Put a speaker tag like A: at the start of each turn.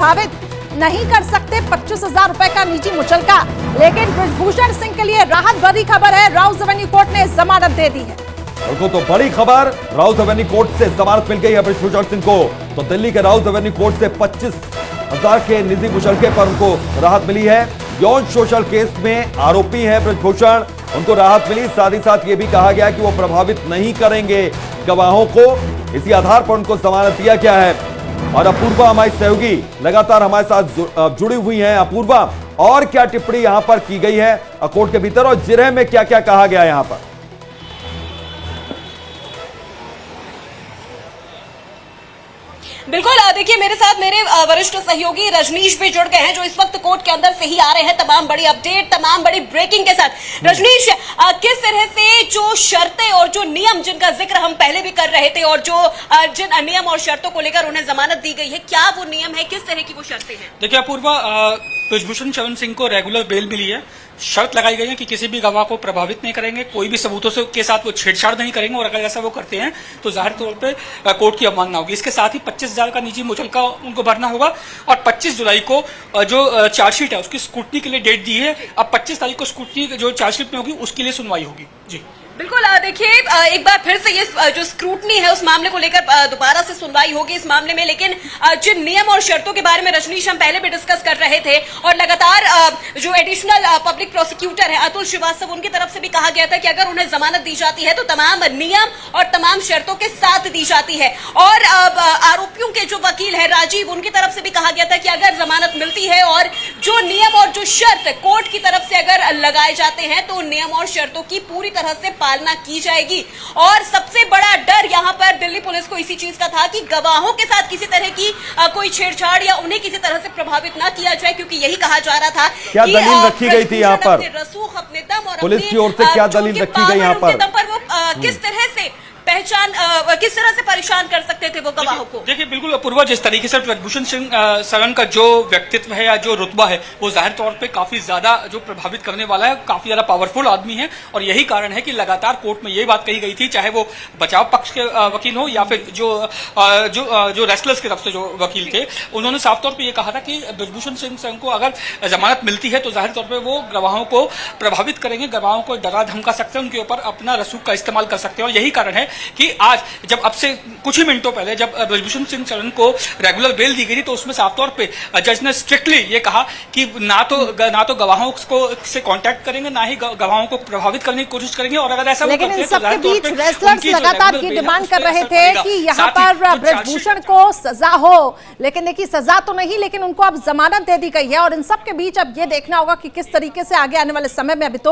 A: प्रभावित नहीं कर सकते 25,000 रुपए का निजी मुचलका। लेकिन ब्रजभूषण सिंह के लिए राहत भरी खबर है, राउज एवेन्यू कोर्ट ने जमानत दे दी है।
B: उनको तो बड़ी खबर, राउज एवेन्यू कोर्ट से जमानत मिल गई है ब्रजभूषण सिंह को। तो दिल्ली के राउज एवेन्यू कोर्ट से 25,000 के निजी मुचलके पर उनको राहत मिली है। यौन शोषण केस में आरोपी है ब्रजभूषण, उनको राहत मिली। साथ ही साथ ये भी कहा गया कि वो प्रभावित नहीं करेंगे गवाहों को, इसी आधार पर उनको जमानत दिया गया है। और अपूर्वा हमारी सहयोगी लगातार हमारे साथ जुड़ी हुई हैं। अपूर्वा, और क्या टिप्पणी यहां पर की गई है कोर्ट के भीतर, और जिरह में क्या क्या कहा गया है यहां पर?
C: बिल्कुल, देखिए मेरे साथ मेरे वरिष्ठ सहयोगी रजनीश भी जुड़ गए हैं, जो इस वक्त कोर्ट के अंदर से ही आ रहे हैं तमाम बड़ी अपडेट, तमाम बड़ी ब्रेकिंग के साथ। रजनीश, किस तरह से जो शर्तें और जो नियम जिनका जिक्र हम पहले भी कर रहे थे और जो जिन नियम और शर्तों को लेकर उन्हें जमानत दी गई है, क्या वो नियम है, किस तरह की वो शर्तें हैं?
D: देखिए अपूर्वा, ब्रजभूषण शरण सिंह को रेगुलर बेल मिली है। शर्त लगाई गई है कि किसी भी गवाह को प्रभावित नहीं करेंगे, कोई भी सबूतों से के साथ वो छेड़छाड़ नहीं करेंगे, और अगर ऐसा वो करते हैं तो जाहिर तौर पे कोर्ट की अवमानना होगी। इसके साथ ही 25,000 का निजी मुचलका उनको भरना होगा। और 25 जुलाई को जो चार्जशीट है उसकी स्क्रूटनी के लिए डेट दी है। अब 25 तारीख को स्क्रूटनी जो चार्जशीट में होगी उसके लिए सुनवाई होगी। जी
C: बिल्कुल, देखिए एक बार फिर से ये जो स्क्रूटनी है उस मामले को लेकर दोबारा से सुनवाई होगी इस मामले में। लेकिन जिन नियम और शर्तों के बारे में रजनीश हम पहले भी डिस्कस कर रहे थे, और लगातार जो एडिशनल पब्लिक प्रोसिक्यूटर है अतुल श्रीवास्तव, उनकी तरफ से भी कहा गया था कि अगर उन्हें जमानत दी जाती है तो तमाम नियम और तमाम शर्तों के साथ दी जाती है। और आरोपियों के जो वकील है राजीव, उनकी तरफ से भी कहा गया था कि अगर जमानत मिलती है और जो नियम और जो शर्त कोर्ट की तरफ से अगर लगाए जाते हैं तो नियम और शर्तों की पूरी तरह से पालना की जाएगी। और सबसे बड़ा डर यहां पर दिल्ली पुलिस को इसी चीज का था कि गवाहों के साथ किसी तरह की कोई छेड़छाड़ या उन्हें किसी तरह से प्रभावित ना किया जाए, क्योंकि यही कहा जा रहा था।
B: क्या दलील रखी गई थी यहाँ पर?
C: रसूख, अपने दम और
B: पुलिस की ओर से क्या दलील रखी गई यहाँ पर?
C: वो किस तरह से किस तरह से परेशान कर सकते थे वो गवाहों को?
D: देखिए बिल्कुल अपूर्वा, जिस तरीके से ब्रजभूषण सिंह शरण का जो व्यक्तित्व है या जो रुतबा है वो जाहिर तौर पे काफी ज्यादा जो प्रभावित करने वाला है, काफी ज्यादा पावरफुल आदमी है। और यही कारण है कि लगातार कोर्ट में ये बात कही गई थी, चाहे वो बचाव पक्ष के वकील हो या फिर जो रेस्लर्स की तरफ से जो वकील थे, उन्होंने साफ तौर पर यह कहा था कि ब्रजभूषण सिंह को अगर जमानत मिलती है तो जाहिर तौर पर वो गवाहों को प्रभावित करेंगे, गवाहों को डरा धमका सकते हैं, उनके ऊपर अपना रसूख का इस्तेमाल कर सकते हैं। और यही कारण है कि आज जब अब से कुछ ही मिनटों पहले जब ब्रजभूषण सिंह शरण को रेगुलर बेल दी गई थी, तो उसमें साफ तौर पे जज ने स्ट्रिक्टली ये कहा कि ना तो गवाहों को से कांटेक्ट करेंगे, ना ही गवाहों को प्रभावित करने की कोशिश करेंगे। और अगर ऐसा
A: लेकिन इन सबके बीच रेसलर्स लगातार ये डिमांड कर रहे थे कि यहाँ पर ब्रजभूषण को सजा हो। लेकिन देखिए सजा तो नहीं, लेकिन उनको अब जमानत दे दी गई है। और इन सबके बीच अब ये देखना होगा कि किस तरीके से आगे आने वाले समय में अभी तो